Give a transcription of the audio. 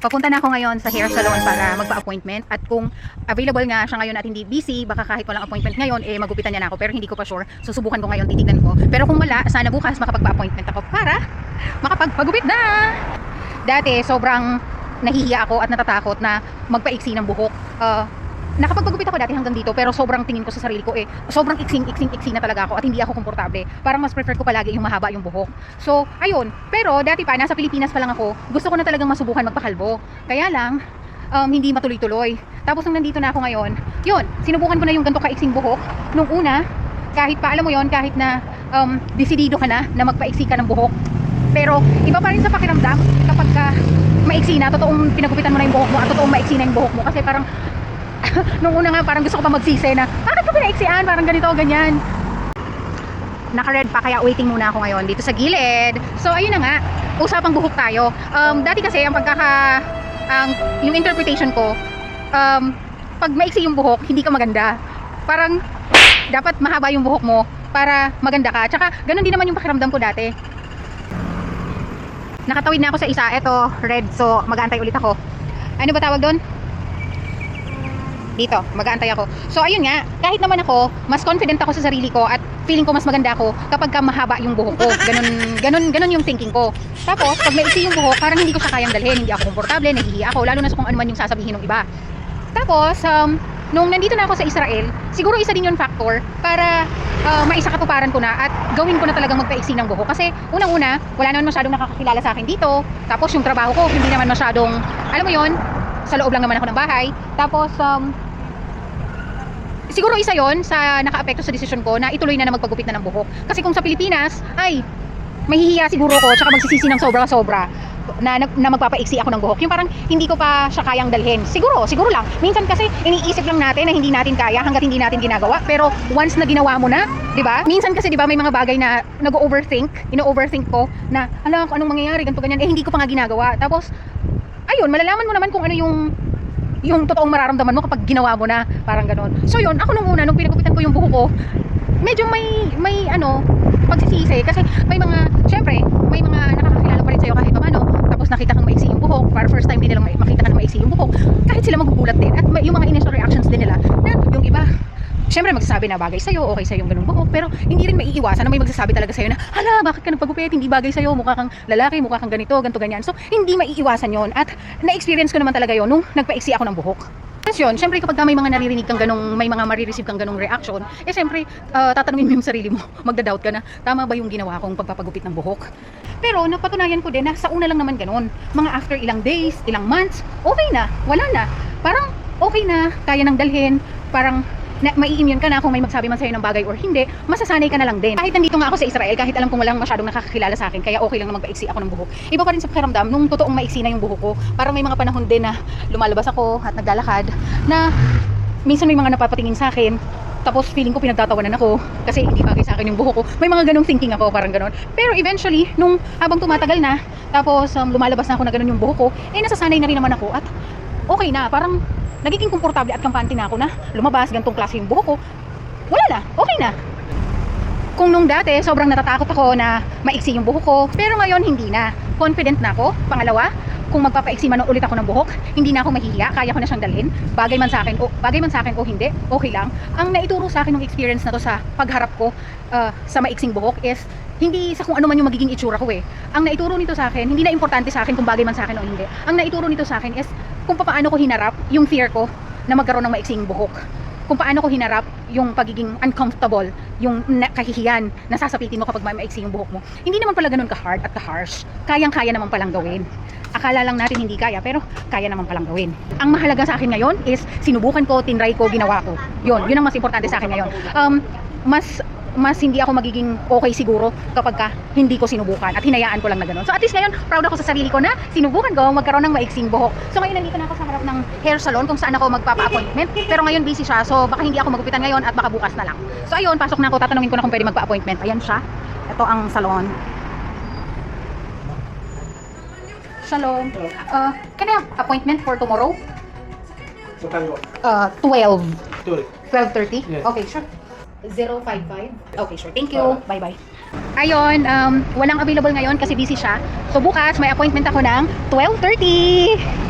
Papunta na ako ngayon sa hair salon para magpa-appointment, at kung available nga siya ngayon at hindi busy, baka kahit walang appointment ngayon, magupitan niya na ako, pero hindi ko pa sure. Susubukan ko ngayon, titignan ko. Pero kung wala, sana bukas makapagpa-appointment ako para makapagpagupit na. Dati, sobrang nahihiya ako at natatakot na magpaiksi ng buhok. Nakapagpagupit ako dati hanggang dito, pero sobrang tingin ko sa sarili ko sobrang iksing na talaga ako at hindi ako komportable. Parang mas prefer ko palagi yung mahaba yung buhok. So, ayun. Pero dati pa, nasa Pilipinas pa lang ako, gusto ko na talagang masubukan magpakalbo. Kaya lang, hindi matuloy-tuloy. Tapos nung nandito na ako ngayon, yun, sinubukan ko na yung ganito kaiksing buhok. Nung una, kahit pa alam mo yon, kahit na desidido ka na magpaiksi ka ng buhok. Pero iba pa rin sa pakiramdam kapag maiksi na, totoong pinagupitan mo na yung buhok mo at totoong maiksi na yung buhok mo. Kasi parang nung una nga parang gusto ko pa magsisi na bakit ko pinaiksian, parang ganito, ganyan. Naka-red pa, kaya waiting muna ako ngayon dito sa gilid. So ayun na nga, usapang buhok tayo. Dati kasi yung interpretation ko, pag maiksi yung buhok, hindi ka maganda. Parang dapat mahaba yung buhok mo para maganda ka. Tsaka ganun din naman yung pakiramdam ko dati. Nakatawid na ako sa isa, eto red, so mag-aantay ulit ako. Ano ba tawag doon? Dito, mag-aantay ako. So ayun nga, kahit naman ako, mas confident ako sa sarili ko at feeling ko mas maganda ako kapag mahaba yung buhok ko. Ganun yung thinking ko. Tapos, pag maiksi yung buhok, parang hindi ko siya kayang dalhin, hindi ako komportable, nahihiya ako, lalo na sa kung ano man yung sasabihin ng iba. Tapos, nung nandito na ako sa Israel, siguro isa din yung factor para maisakatuparan ko na at gawin ko na talagang magpaiksi ng buhok. Kasi unang-una, wala naman masyadong nakakakilala sa akin dito. Tapos yung trabaho ko, hindi naman masyadong, alam mo yon, sa loob lang naman ako ng bahay. Tapos, siguro isa yon sa naka-apekto sa desisyon ko na ituloy na magpagupit na ng buhok. Kasi kung sa Pilipinas, ay mahihiya siguro ko, tsaka magsisisi ng sobra-sobra na magpapaiksi ako ng buhok. Yung parang hindi ko pa siya kayang dalhin. Siguro lang. Minsan kasi iniisip lang natin na hindi natin kaya hangga't hindi natin ginagawa. Pero once na ginawa mo na, 'di ba? Minsan kasi 'di ba may mga bagay na ino-overthink ko na alam ko anong mangyayari, ganito ganyan, hindi ko pa nga ginagawa. Tapos ayun, malalaman mo naman kung ano yung totoong mararamdaman mo kapag ginawa mo na, parang gano'n. So yun, ako nung una, nung pinagupitan ko yung buhok ko, medyo may pagsisisi kasi syempre, may mga nakakakilala pa rin sa'yo kahit paano. Tapos nakita kang maiksi yung buhok, para first time din nilang makita ka na maiksi yung buhok, kahit sila magugulat din. At yung mga initial reactions din nila na yung iba, syempre magsasabi na bagay sa'yo, okay sa'yo yung ganung buhok, pero hindi rin maiiwasan na may magsasabi talaga sa'yo na hala, bakit ka nagpagupit, hindi bagay sa'yo, mukha kang lalaki, mukha kang ganito, ganyan. So hindi maiiwasan yon, at na-experience ko naman talaga yon nung nagpaiksi ako ng buhok. Yun, syempre kapag may mga naririnig kang ganung, may mga marireceive kang ganung reaction, syempre tatanungin mo yung sarili mo, magda-doubt ka na tama ba yung ginawa kong pagpapagupit ng buhok. Pero napatunayan ko din na sa una lang naman ganun, mga after ilang days, ilang months, okay na, wala na, parang okay na, kaya nang dalhin, parang mai-immune ka na kung may magsabi man sa'yo ng bagay or hindi, masasanay ka na lang din. Kahit nandito nga ako sa Israel, kahit alam kong walang masyadong nakakakilala sa akin, kaya okay lang na magpaiksi ako ng buhok, iba pa rin sa pakiramdam nung totoong maiksi na yung buhok ko. Parang may mga panahon din na lumalabas ako at naglalakad na minsan may mga napapatingin sa akin, tapos feeling ko pinagtatawanan ako kasi hindi bagay sa akin yung buhok ko. May mga ganong thinking ako, parang ganon. Pero eventually, nung habang tumatagal na, tapos lumalabas na ako na ganon yung buhok ko, nasasanay na rin naman ako at okay na, parang nagiging komportable at kampante na ako na lumabas, gantong klase yung buhok ko. Wala na, okay na. Kung nung dati, sobrang natatakot ako na maiksi yung buhok ko, pero ngayon hindi na. Confident na ako. Pangalawa, kung magpapaiksi man ulit ako ng buhok, hindi na ako mahihiya, kaya ko na siyang dalhin. Bagay man sa akin o hindi, okay lang. Ang naituro sa akin ng experience na to sa pagharap ko sa maiksing buhok is hindi sa kung ano man yung magiging itsura ko Ang naituro nito sa akin, hindi na importante sa akin kung bagay man sa akin o hindi. Ang naituro nito sa akin is kung paano ko hinarap yung fear ko na magkaroon ng maiksing buhok. Kung paano ko hinarap yung pagiging uncomfortable, yung kahihiyan na sasapitin mo kapag maiksi yung buhok mo. Hindi naman pala ganun ka-hard at ka-harsh. Kayang-kaya naman palang gawin. Akala lang natin hindi kaya, pero kaya naman palang gawin. Ang mahalaga sa akin ngayon is sinubukan ko, tinry ko, ginawa ko. Yun ang mas importante sa akin ngayon. Mas hindi ako magiging okay siguro kapag hindi ko sinubukan at hinayaan ko lang na gano'n. So at least ngayon, proud ako sa sarili ko na sinubukan ko magkaroon ng maiksing buhok. So ngayon nandito na ako sa harap ng hair salon kung saan ako magpapa-appointment. Pero ngayon busy siya, so baka hindi ako magupitan ngayon at baka bukas na lang. So ayun, pasok na ako, tatanungin ko na kung pwede magpa-appointment. Ayan siya. Ito ang salon. Shalom. Can I have appointment for tomorrow? What time you want? 12. 12. 12:30? Yes. Okay, sure. 055. Okay, sure. Thank you. Bye-bye. Ayun, walang available ngayon kasi busy siya. So bukas may appointment ako ng 12:30.